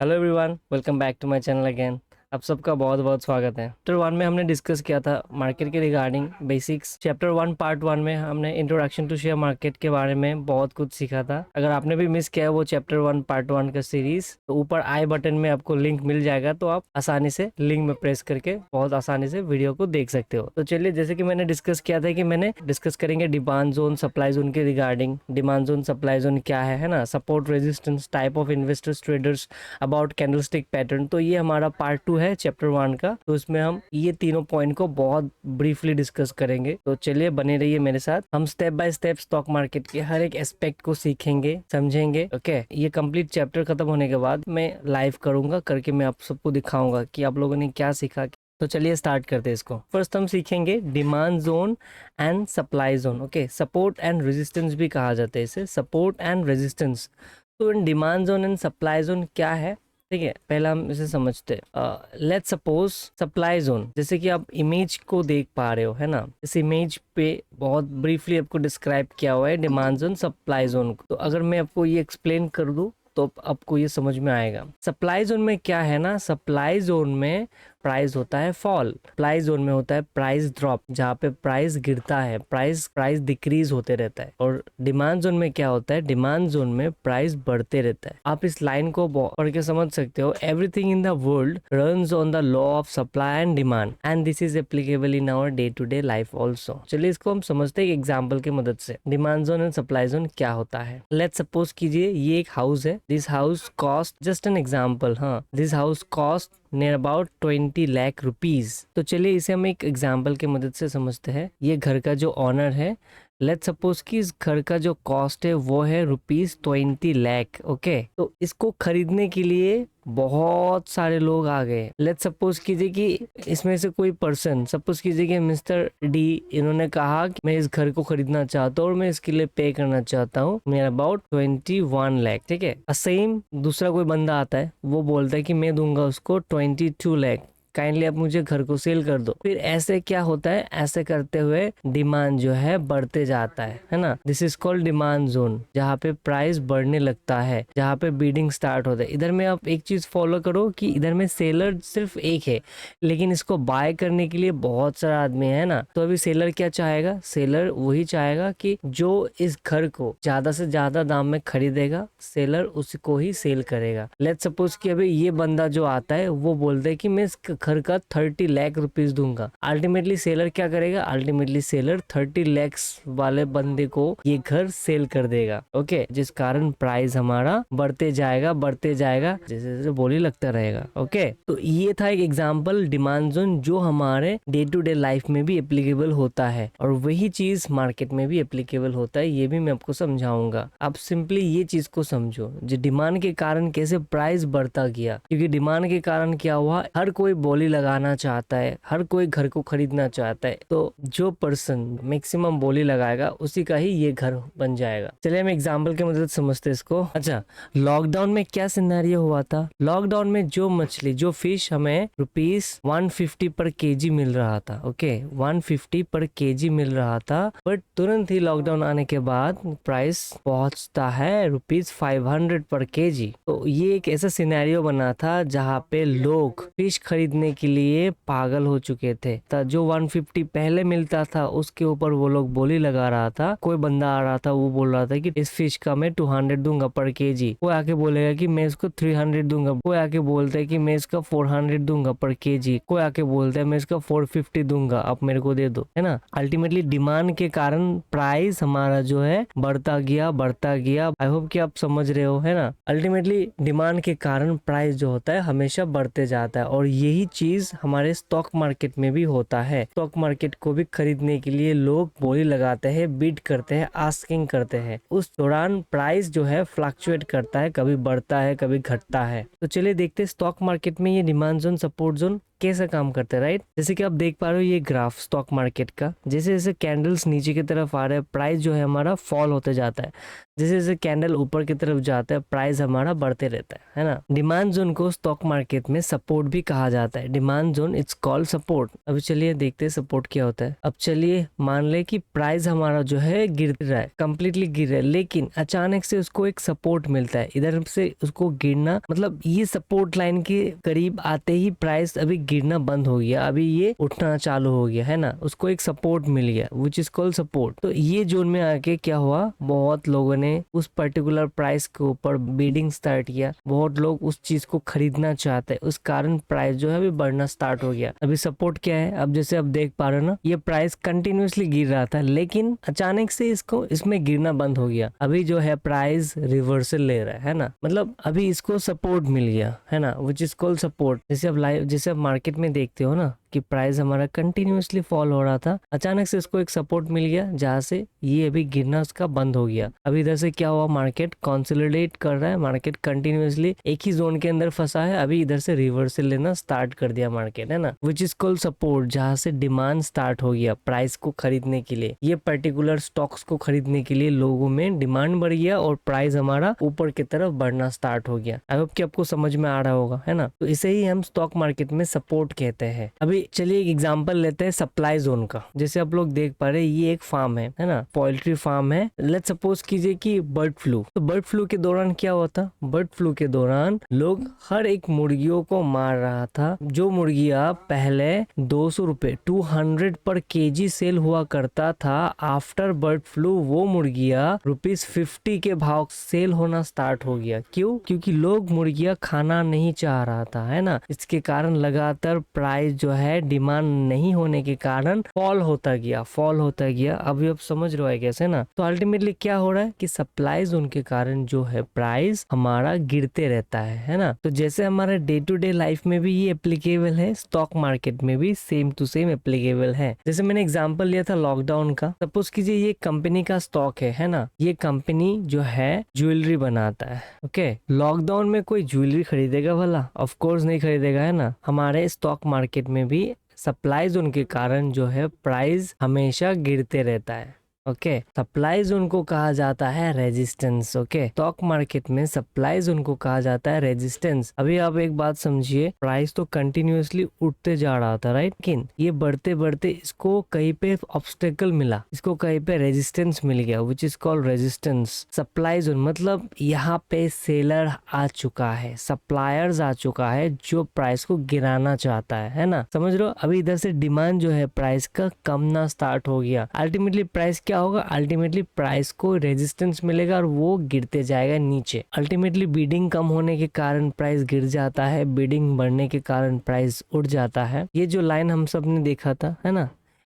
Hello everyone, welcome back to my channel again. आप सबका बहुत बहुत स्वागत है। चैप्टर 1 में हमने डिस्कस किया था मार्केट के रिगार्डिंग बेसिक्स। चैप्टर 1 पार्ट 1 में हमने इंट्रोडक्शन टू शेयर मार्केट के बारे में बहुत कुछ सीखा था। अगर आपने भी मिस किया है वो चैप्टर 1 पार्ट 1 का सीरीज, तो ऊपर आई बटन में आपको लिंक मिल जाएगा, तो आप आसानी से लिंक में प्रेस करके बहुत आसानी से वीडियो को देख सकते हो। तो चलिए, जैसे कि मैंने डिस्कस किया था कि मैंने डिस्कस करेंगे डिमांड जोन सप्लाई जोन के regarding. Demand zone supply zone क्या है ना, support resistance, type of investors traders, about candlestick pattern. तो ये हमारा पार्ट 2 है चैप्टर 1 का। तो इसमें हम ये तीनों पॉइंट को बहुत ब्रीफली डिस्कस करेंगे। तो चलिए, बने रहिए मेरे साथ। हम step by step stock market के हर एक एस्पेक्ट को सीखेंगे, समझेंगे। ओके, ये कंप्लीट चैप्टर खत्म होने के बाद मैं लाइव करूंगा, करके मैं आप सबको दिखाऊंगा कि आप लोगों ने क्या सीखा। तो चलिए स्टार्ट करते हैं इसको। फर्स्ट हम सीखेंगे demand zone and supply zone. Okay, support and resistance भी कहा जाता है इसे, सपोर्ट एंड रेजिस्टेंस। तो in demand zone and supply zone क्या है, ठीक है, पहला हम इसे समझते हैं। लेट्स सपोज सप्लाई जोन, जैसे कि आप इमेज को देख पा रहे हो, है ना। इस इमेज पे बहुत ब्रीफली आपको डिस्क्राइब किया हुआ है डिमांड जोन सप्लाई जोन को। तो अगर मैं आपको ये एक्सप्लेन कर दूं तो आपको ये समझ में आएगा। सप्लाई जोन में क्या है ना, सप्लाई जोन में प्राइस होता है फॉल, सप्लाई जोन में होता है प्राइस ड्रॉप, जहाँ पे प्राइस गिरता है, प्राइस डिक्रीज होते रहता है। और डिमांड जोन में क्या होता है, डिमांड जोन में प्राइस बढ़ते रहता है। आप इस लाइन को पढ़ के समझ सकते हो। Everything in the world runs on the law of supply and demand and this is applicable in our day to day life also. चलिए इसको हम समझते हैं एक एग्जाम्पल की मदद से। Demand zone and supply zone क्या होता है। लेट्स सपोज कीजिए ये एक हाउस है। This house cost, just an example, हाँ, this house cost near about 20 lakh rupees. तो चलिए इसे हम एक एग्जाम्पल की मदद से समझते हैं। ये घर का जो ऑनर है, लेट्स सपोज कि इस घर का जो कॉस्ट है वो है ₹20 लाख। ओके, तो इसको खरीदने के लिए बहुत सारे लोग आ गए। लेट्स सपोज कीजिए कि इसमें से कोई पर्सन, सपोज कीजिए कि मिस्टर डी, इन्होंने कहा कि मैं इस घर को खरीदना चाहता हूँ और मैं इसके लिए पे करना चाहता हूँ नियर अबाउट 21 लाख। ठीक है, सेम दूसरा कोई बंदा आता है, वो बोलता है कि मैं दूंगा उसको 22 लाख, काइंडली आप मुझे घर को सेल कर दो। फिर ऐसे क्या होता है, ऐसे करते हुए डिमांड जो है बढ़ते जाता है ना। This is called demand zone, जहाँ पे प्राइस बढ़ने लगता है, जहाँ पे बीडिंग स्टार्ट होता है। इधर में आप एक चीज फॉलो करो कि इधर में सेलर सिर्फ एक है, लेकिन इसको बाय करने के लिए बहुत सारा आदमी है ना। तो अभी सेलर क्या चाहेगा, सेलर वही चाहेगा कि जो इस घर को ज्यादा से ज्यादा दाम में खरीदेगा, सेलर उसको ही सेल करेगा। लेट्स सपोज कि अभी ये बंदा जो आता है वो बोलता है कि मैं इस घर का 30 लाख रुपीस दूंगा। अल्टीमेटली सेलर क्या करेगा, अल्टीमेटली सेलर 30 लाख वाले बंदे को ये घर सेल कर देगा। ओके, जिस कारण प्राइस हमारा बढ़ते जाएगा, बढ़ते जाएगा, जैसे जैसे बोली लगता रहेगा। ओके, तो ये था एक एग्जांपल डिमांड जोन, जो हमारे डे टू डे लाइफ में भी एप्लीकेबल होता है, और वही चीज मार्केट में भी एप्लीकेबल होता है। ये भी मैं आपको समझाऊंगा। आप सिंपली ये चीज को समझो, जो डिमांड के कारण कैसे प्राइस बढ़ता गया। क्योंकि डिमांड के कारण क्या हुआ, हर कोई बोली लगाना चाहता है, हर कोई घर को खरीदना चाहता है। तो जो पर्सन मैक्सिमम बोली लगाएगा उसी का ही ये घर बन जाएगा। चलिए हम एग्जांपल की मदद समझते हैं इसको। अच्छा, लॉकडाउन में क्या सिनेरियो हुआ था। लॉकडाउन में जो मछली, जो फिश हमें ₹150 पर केजी मिल रहा था। ओके, 150 पर केजी मिल रहा था, बट तुरंत ही लॉकडाउन आने के बाद प्राइस पहुंचता है ₹500 पर केजी। तो ये एक ऐसा सिनेरियो बना था जहाँ पे लोग फिश खरीदने के लिए पागल हो चुके थे। जो 150 पहले मिलता था उसके ऊपर वो लोग बोली लगा रहा था। कोई बंदा आ रहा था, वो बोल रहा था कि इस फिश का मैं 200 दूंगा पर केजी। कोई आके बोलेगा कि मैं इसको 300 दूंगा। कोई आके बोलता है कि मैं इसका 400 दूंगा पर केजी। कोई आके बोलता है मैं इसका 450 दूंगा, आप मेरे को दे दो, है ना। अल्टीमेटली डिमांड के कारण प्राइस हमारा जो है बढ़ता गया, बढ़ता गया। आई होप कि आप समझ रहे हो, है ना। अल्टीमेटली डिमांड के कारण प्राइस जो होता है हमेशा बढ़ते जाता है, और यही चीज हमारे स्टॉक मार्केट में भी होता है। स्टॉक मार्केट को भी खरीदने के लिए लोग बोली लगाते हैं, बिड करते हैं, आस्किंग करते हैं। उस दौरान प्राइस जो है फ्लक्चुएट करता है, कभी बढ़ता है, कभी घटता है। तो चलिए देखते हैं स्टॉक मार्केट में ये डिमांड जोन, सपोर्ट जोन कैसा काम करता है, राइट। जैसे कि आप देख पा रहे हो ये ग्राफ स्टॉक मार्केट का, जैसे जैसे कैंडल्स नीचे की तरफ आ रहे हैं प्राइस जो है हमारा फॉल होते जाता है, जैसे जैसे कैंडल ऊपर की तरफ जाता है प्राइस हमारा बढ़ते रहता है ना। डिमांड जोन को स्टॉक मार्केट में सपोर्ट भी कहा जाता है। Demand zone it's called support. अभी चलिए देखते हैं सपोर्ट क्या होता है। अब चलिए मान ले कि प्राइस हमारा जो है गिर रहा है, कंप्लीटली गिर रहा है, लेकिन अचानक से उसको एक सपोर्ट मिलता है, इधर से उसको गिरना मतलब ये सपोर्ट लाइन के करीब आते ही प्राइस अभी गिरना बंद हो गया, अभी ये उठना चालू हो गया है ना, उसको एक सपोर्ट मिल गया विच इज कॉल्ड सपोर्ट। तो ये जोन में आके क्या हुआ, बहुत लोगों ने उस पर्टिकुलर प्राइस के ऊपर बीडिंग स्टार्ट किया, बहुत लोग उस चीज को खरीदना चाहते हैं, उस कारण प्राइस जो है अभी बढ़ना स्टार्ट हो गया। अभी सपोर्ट क्या है, अब जैसे आप देख पा रहे हो ना, ये प्राइस कंटिन्यूअसली गिर रहा था, लेकिन अचानक से इसको इसमें गिरना बंद हो गया, अभी जो है प्राइस रिवर्सल ले रहा है ना, मतलब अभी इसको सपोर्ट मिल गया है ना, विच इज कॉल्ड सपोर्ट। जैसे आप मार्केट में देखते हो ना कि प्राइस हमारा कंटिन्यूअसली फॉल हो रहा था, अचानक से इसको एक सपोर्ट मिल गया जहां से ये अभी गिरना उसका बंद हो गया। अभी इधर से क्या हुआ, मार्केट कंसोलिडेट कर रहा है, मार्केट कंटिन्यूअसली एक ही जोन के अंदर फंसा है, अभी इधर से रिवर्सल लेना स्टार्ट कर दिया मार्केट है ना, विच इज कॉल्ड सपोर्ट, जहां से डिमांड स्टार्ट हो गया प्राइस को खरीदने के लिए, ये पर्टिकुलर स्टॉक्स को खरीदने के लिए लोगों में डिमांड बढ़ गया और प्राइस हमारा ऊपर की तरफ बढ़ना स्टार्ट हो गया। आई होप कि आपको समझ में आ रहा होगा है ना। तो इसे ही हम स्टॉक मार्केट में सपोर्ट कहते हैं। अभी चलिए एक एग्जांपल लेते हैं सप्लाई जोन का। जैसे आप लोग देख पा रहे हैं ये एक फार्म है ना, पोल्ट्री फार्म है। लेट्स सपोज कीजिए कि बर्ड फ्लू, तो बर्ड फ्लू के दौरान क्या होता, बर्ड फ्लू के दौरान लोग हर एक मुर्गियों को मार रहा था। जो मुर्गियां पहले 200 रुपए 200 पर केजी सेल हुआ करता था, आफ्टर बर्ड फ्लू वो मुर्गियां ₹50 के भाव सेल होना स्टार्ट हो गया। क्यों? क्योंकि लोग मुर्गियां खाना नहीं चाह रहा था है ना, इसके कारण लगातार प्राइस जो है डिमांड नहीं होने के कारण फॉल होता गया। अभी आप समझ रहे हो कैसे ना। तो अल्टीमेटली क्या हो रहा है कि सप्लाई जोन के कारण जो है प्राइस हमारा गिरते रहता है ना। तो जैसे हमारे डे टू डे लाइफ में भी ये एप्लीकेबल है, स्टॉक मार्केट में भी सेम टू सेम एप्लीकेबल है। जैसे मैंने एग्जांपल लिया था लॉकडाउन का, सपोज कीजिए ये कंपनी का स्टॉक है ना, ये कंपनी जो है ज्वेलरी बनाता है। ओके, लॉकडाउन में कोई ज्वेलरी खरीदेगा भला? ऑफ कोर्स नहीं खरीदेगा है ना। हमारे स्टॉक मार्केट में भी सप्लाई जोन के कारण जो है प्राइस हमेशा गिरते रहता है। ओके, सप्लाई जोन को कहा जाता है रेजिस्टेंस। ओके, स्टॉक मार्केट में सप्लाई जोन को कहा जाता है रेजिस्टेंस। अभी आप एक बात समझिए, प्राइस तो कंटिन्यूअसली उठते जा रहा था राइट, लेकिन ये बढ़ते बढ़ते इसको कहीं पे ऑब्स्टेकल मिला, इसको कहीं पे रेजिस्टेंस मिल गया, which is called resistance. Supply zone मतलब यहाँ पे सेलर आ चुका है, सप्लायर्स आ चुका है जो प्राइस को गिराना चाहता है ना, समझ रहे हो। अभी इधर से डिमांड जो है प्राइस का कमना स्टार्ट हो गया, अल्टीमेटली प्राइस क्या होगा, अल्टीमेटली प्राइस को रेजिस्टेंस मिलेगा और वो गिरते जाएगा नीचे। अल्टीमेटली बीडिंग कम होने के कारण प्राइस गिर जाता है, बीडिंग बढ़ने के कारण प्राइस उठ जाता है। ये जो लाइन हम सब ने देखा था है ना,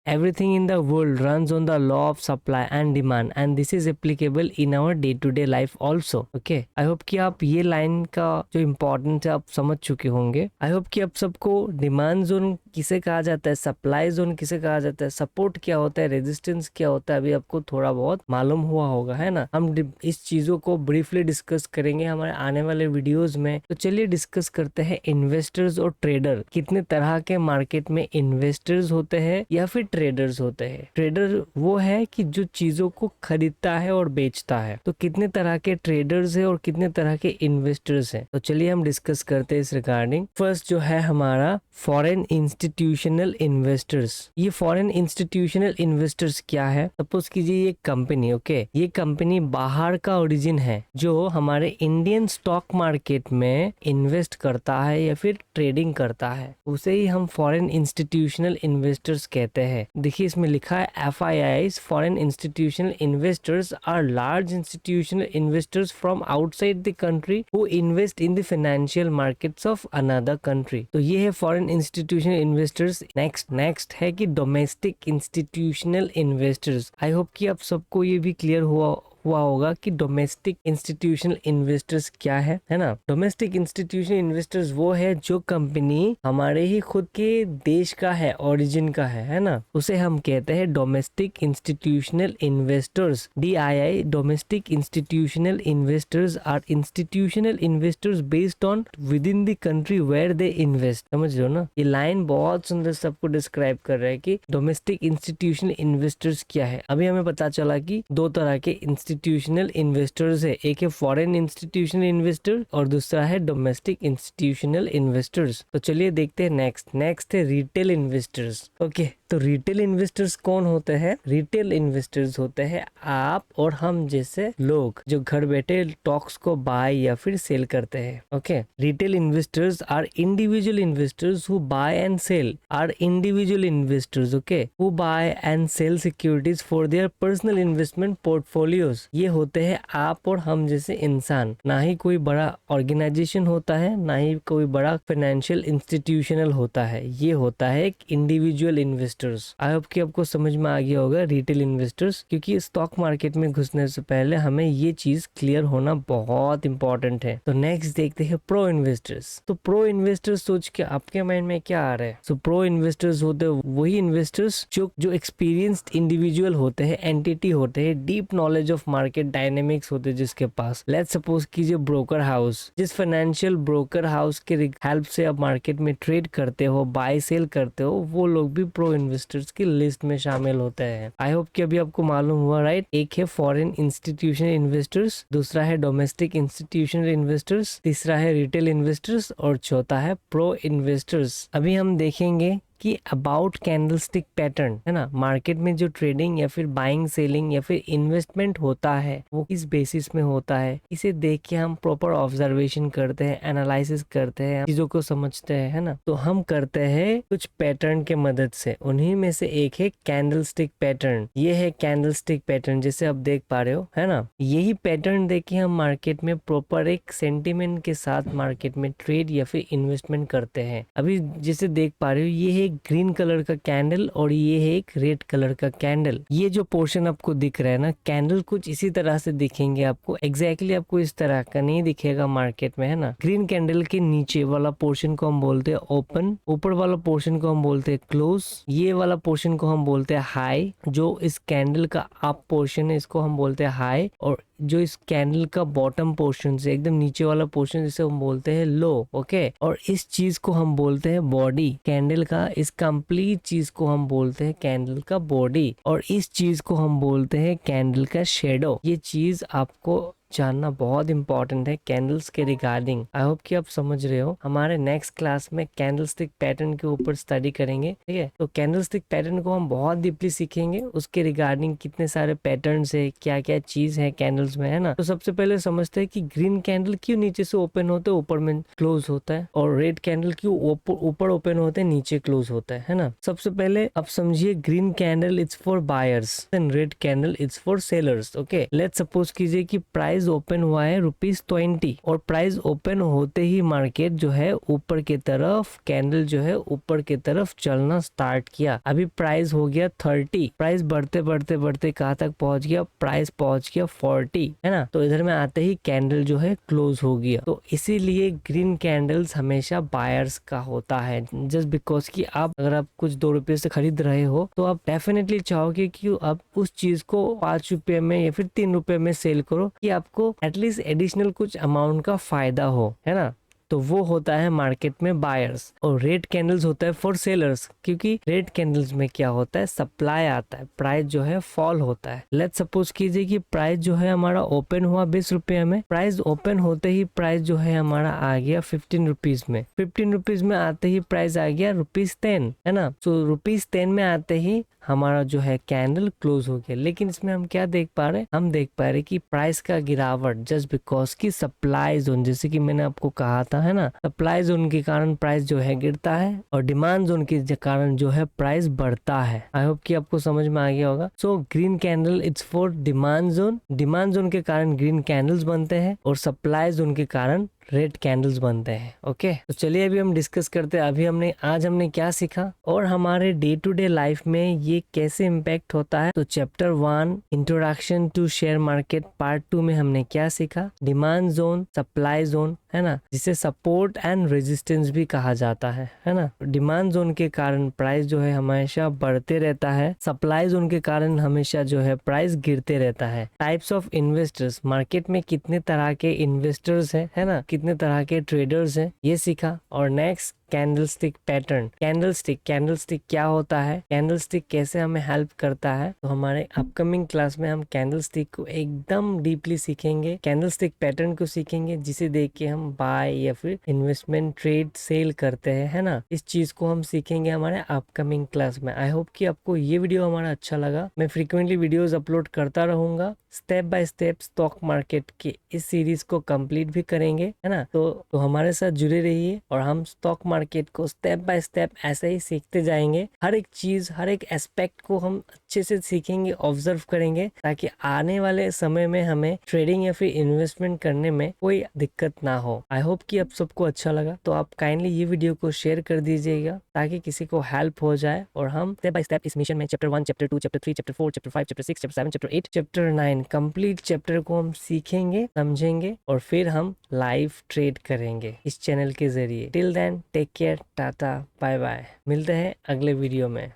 everything in the world runs on the law of supply and demand and this is applicable in our day to day life also. Okay, I hope कि आप ये लाइन का जो इम्पोर्टेंस है आप समझ चुके होंगे। आई होप कि आप सबको डिमांड जोन किसे कहा जाता है, सप्लाई जोन किसे कहा जाता है, सपोर्ट क्या होता है, रेजिस्टेंस क्या होता है, अभी आपको थोड़ा बहुत मालूम हुआ होगा है ना। हम इस चीजों को ब्रीफली डिस्कस करेंगे हमारे आने वाले वीडियोस में। तो चलिए डिस्कस करते हैं इन्वेस्टर्स और ट्रेडर। कितने तरह के मार्केट में इन्वेस्टर्स होते हैं या फिर ट्रेडर्स होते हैं। ट्रेडर वो है कि जो चीजों को खरीदता है और बेचता है। तो कितने तरह के ट्रेडर्स है और कितने तरह के इन्वेस्टर्स हैं, तो चलिए हम डिस्कस करते हैं इस रिगार्डिंग। फर्स्ट जो है हमारा फॉरेन इंस्टीट्यूशनल इन्वेस्टर्स। ये फॉरेन इंस्टीट्यूशनल इन्वेस्टर्स क्या है, सपोज कीजिए ये कंपनी, ओके, ये कंपनी बाहर का ओरिजिन है जो हमारे इंडियन स्टॉक मार्केट में इन्वेस्ट करता है या फिर ट्रेडिंग करता है, उसे ही हम फॉरेन इंस्टीट्यूशनल इन्वेस्टर्स कहते हैं। देखिए इसमें लिखा है FIIs, foreign institutional investors are large institutional investors from outside the country who invest in the financial markets of another country. तो ये है फॉरेन इंस्टीट्यूशनल इन्वेस्टर्स। नेक्स्ट है कि domestic institutional investors. I hope कि आप सबको ये भी क्लियर हुआ हुआ होगा कि डोमेस्टिक इंस्टीट्यूशनल इन्वेस्टर्स क्या है ना। डोमेस्टिक इंस्टीट्यूशनल इन्वेस्टर्स वो है जो कंपनी हमारे ही खुद के देश का है, ओरिजिन का है ना, उसे हम कहते हैं domestic institutional investors, DII। Domestic institutional investors are institutional investors based on with in the country where they invest. समझ रहे हो ना, ये लाइन बहुत सुंदर सबको डिस्क्राइब कर रहा है कि डोमेस्टिक इंस्टीट्यूशनल इन्वेस्टर्स क्या है। अभी हमें पता चला कि दो तरह के इंस्टीट्यूशनल इन्वेस्टर्स है, एक है फॉरेन इंस्टीट्यूशनल इन्वेस्टर और दूसरा है डोमेस्टिक इंस्टीट्यूशनल इन्वेस्टर्स। तो चलिए देखते हैं नेक्स्ट है रिटेल इन्वेस्टर्स। ओके, तो रिटेल इन्वेस्टर्स कौन होते हैं? रिटेल इन्वेस्टर्स होते हैं आप और हम जैसे लोग जो घर बैठे स्टॉक्स को बाय या फिर सेल करते हैं। Okay, retail investors are individual investors who buy and sell, are individual investors okay, who buy and sell securities for their personal investment portfolios. ये होते हैं आप और हम जैसे इंसान, ना ही कोई बड़ा ऑर्गेनाइजेशन होता है, ना ही कोई बड़ा फाइनेंशियल इंस्टीट्यूशनल होता है। ये होता है एक इंडिविजुअल इन्वेस्टर। आई होप कि आपको समझ में आ गया होगा रिटेल इन्वेस्टर्स, क्योंकि स्टॉक मार्केट में घुसने से पहले हमें ये चीज क्लियर होना बहुत इंपॉर्टेंट है। तो नेक्स्ट देखते हैं प्रो इन्वेस्टर्स। तो प्रो इन्वेस्टर्स सोच के आपके माइंड में क्या आ रहा है? सो प्रो इन्वेस्टर्स होते हैं वही इन्वेस्टर्स जो एक्सपीरियंस्ड इंडिविजुअल होते हैं, एंटिटी होते हैं, deep knowledge of market dynamics होते हैं जिसके पास। लेट्स सपोज कीजिए ब्रोकर हाउस, जिस फाइनेंशियल ब्रोकर हाउस के हेल्प से आप मार्केट में ट्रेड करते हो, बाय सेल करते हो, वो लोग भी प्रो इन्वेस्टर्स की लिस्ट में शामिल होते हैं। आई होप कि अभी आपको मालूम हुआ, राइट? एक है फॉरेन इंस्टीट्यूशनल इन्वेस्टर्स, दूसरा है डोमेस्टिक इंस्टीट्यूशनल इन्वेस्टर्स, तीसरा है रिटेल इन्वेस्टर्स और चौथा है प्रो इन्वेस्टर्स। अभी हम देखेंगे कि अबाउट कैंडलस्टिक पैटर्न है ना, मार्केट में जो ट्रेडिंग या फिर बाइंग सेलिंग या फिर इन्वेस्टमेंट होता है वो किस बेसिस में होता है, इसे देख के हम प्रॉपर ऑब्जर्वेशन करते हैं, एनालिसिस करते हैं, चीजों को समझते हैं, है ना। तो हम करते हैं कुछ पैटर्न के मदद से, उन्हीं में से एक है कैंडलस्टिक पैटर्न। ये है कैंडलस्टिक पैटर्न, जैसे आप देख पा रहे हो, है ना। यही पैटर्न देख के हम मार्केट में प्रॉपर एक सेंटिमेंट के साथ मार्केट में ट्रेड या फिर इन्वेस्टमेंट करते हैं। अभी जैसे देख पा रहे हो, ये है ग्रीन कलर का कैंडल और ये है एक रेड कलर का कैंडल। ये जो पोर्शन आपको दिख रहा है ना, कैंडल कुछ इसी तरह से दिखेंगे आपको, एग्जैक्टली आपको इस तरह का नहीं दिखेगा मार्केट में, है ना। ग्रीन कैंडल के नीचे वाला पोर्शन को हम बोलते हैं ओपन, ऊपर वाला पोर्शन को हम बोलते हैं क्लोज, ये वाला पोर्शन को हम बोलते हैं हाई, जो इस कैंडल का अप पोर्शन है इसको हम बोलते हैं हाई, और जो इस कैंडल का बॉटम पोर्शन से एकदम नीचे वाला पोर्शन जिसे हम बोलते हैं लो। ओके, और इस चीज को हम बोलते हैं बॉडी कैंडल का, इस कंप्लीट चीज को हम बोलते हैं कैंडल का बॉडी, और इस चीज को हम बोलते हैं कैंडल का शेडो। ये चीज आपको जानना बहुत इंपॉर्टेंट है कैंडल्स के रिगार्डिंग। आई होप कि आप समझ रहे हो। हमारे नेक्स्ट क्लास में कैंडलस्टिक पैटर्न के ऊपर स्टडी करेंगे, ठीक है। तो कैंडलस्टिक पैटर्न को हम बहुत डीपली सीखेंगे, उसके रिगार्डिंग कितने सारे पैटर्न्स है, क्या क्या चीज है कैंडल्स में, है ना। तो सबसे पहले समझते हैं कि ग्रीन कैंडल क्यों नीचे से ओपन होते हैं ऊपर में क्लोज होता है, और रेड कैंडल क्यों ऊपर ओपन होते हैं नीचे क्लोज होता है ना। सबसे पहले आप समझिए, green candle it's for buyers and red candle it's for sellers. Okay, let's suppose कीजिए कि प्राइस ओपन हुआ है ₹20 और प्राइस ओपन होते ही मार्केट जो है ऊपर की तरफ, कैंडल जो है ऊपर की तरफ चलना स्टार्ट किया। अभी प्राइस हो गया 30, प्राइस बढ़ते बढ़ते बढ़ते कहाँ तक पहुंच गया? प्राइस पहुंच गया 40, है ना। तो इधर में आते ही कैंडल जो है क्लोज हो गया। तो इसीलिए ग्रीन कैंडल्स हमेशा बायर्स का होता है, जस्ट बिकॉज कि आप अगर आप कुछ ₹2 से खरीद रहे हो तो आप डेफिनेटली चाहोगे कि आप उस चीज को ₹5 में या फिर ₹3 में सेल करो, कि आपको एटलीस्ट एडिशनल कुछ अमाउंट का फायदा हो, है ना। तो वो होता है मार्केट में बायर्स। और रेड कैंडल्स होता है फॉर सेलर्स, क्योंकि रेड कैंडल्स में क्या होता है? सप्लाई आता है, प्राइस जो है फॉल होता है। लेट्स सपोज कीजिए कि प्राइस जो है हमारा ओपन हुआ ₹20 में, प्राइस ओपन होते ही प्राइस जो है हमारा आ गया ₹15 में, ₹15 में आते ही प्राइस आ गया ₹10, है ना। तो ₹10 में आते ही हमारा जो है कैंडल क्लोज हो गया। लेकिन इसमें हम क्या देख पा रहे हैं? हम देख पा रहे कि प्राइस का गिरावट जस्ट बिकॉज की सप्लाई जोन, जैसे कि मैंने आपको कहा था, है ना, सप्लाई जोन के कारण प्राइस जो है गिरता है और डिमांड जोन के कारण जो है प्राइस बढ़ता है। आई होप कि आपको समझ में आ गया होगा। So green candle it's for demand zone, demand zone के कारण ग्रीन कैंडल्स बनते हैं और सप्लाई जोन के कारण रेड कैंडल्स बनते हैं। ओके, तो चलिए अभी हम डिस्कस करते हैं अभी आज हमने क्या सीखा और हमारे डे टू डे लाइफ में ये कैसे इम्पैक्ट होता है। तो chapter 1 introduction to share market part 2 में हमने क्या सीखा, डिमांड जोन, सप्लाई जोन, है ना, जिसे सपोर्ट एंड रेजिस्टेंस भी कहा जाता है ना। डिमांड जोन के कारण प्राइस जो है हमेशा बढ़ते रहता है, सप्लाई जोन के कारण हमेशा जो है प्राइस गिरते रहता है। टाइप्स ऑफ इन्वेस्टर्स, मार्केट में कितने तरह के इन्वेस्टर्स हैं, है ना, कितने तरह के ट्रेडर्स हैं, ये सीखा। और नेक्स्ट कैंडलस्टिक पैटर्न। कैंडलस्टिक क्या होता है, कैंडलस्टिक कैसे हमें हेल्प करता है, तो हमारे अपकमिंग क्लास में हम कैंडलस्टिक को एकदम डीपली सीखेंगे, कैंडलस्टिक पैटर्न को सीखेंगे, जिसे देख के हम बाय या फिर इन्वेस्टमेंट ट्रेड सेल करते हैं, है ना। इस चीज को हम सीखेंगे हमारे अपकमिंग क्लास में। आई होप कि आपको ये वीडियो हमारा अच्छा लगा। मैं फ्रीक्वेंटली वीडियोस अपलोड करता रहूंगा, step by step stock market के इस सीरीज को कंप्लीट भी करेंगे, है ना। तो हमारे साथ जुड़े रहिए और हम स्टॉक मार्केट को स्टेप बाय स्टेप ऐसे ही सीखते जाएंगे। हर एक चीज, हर एक एस्पेक्ट को हम अच्छे से सीखेंगे, ऑब्जर्व करेंगे, ताकि आने वाले समय में हमें ट्रेडिंग या फिर इन्वेस्टमेंट करने में कोई दिक्कत ना हो। आई होप कि आप सबको अच्छा लगा, तो आप काइंडली ये वीडियो को शेयर कर दीजिएगा ताकि किसी को हेल्प हो जाए और हम स्टेप बाय स्टेप इस मिशन में chapter 1, chapter 2, chapter 3, chapter 4, chapter 5, chapter 6, chapter 7, chapter 8, chapter 9 complete chapter को हम सीखेंगे, समझेंगे और फिर हम लाइव ट्रेड करेंगे इस चैनल के जरिए। Till then take care, tata, bye bye. मिलते हैं अगले वीडियो में।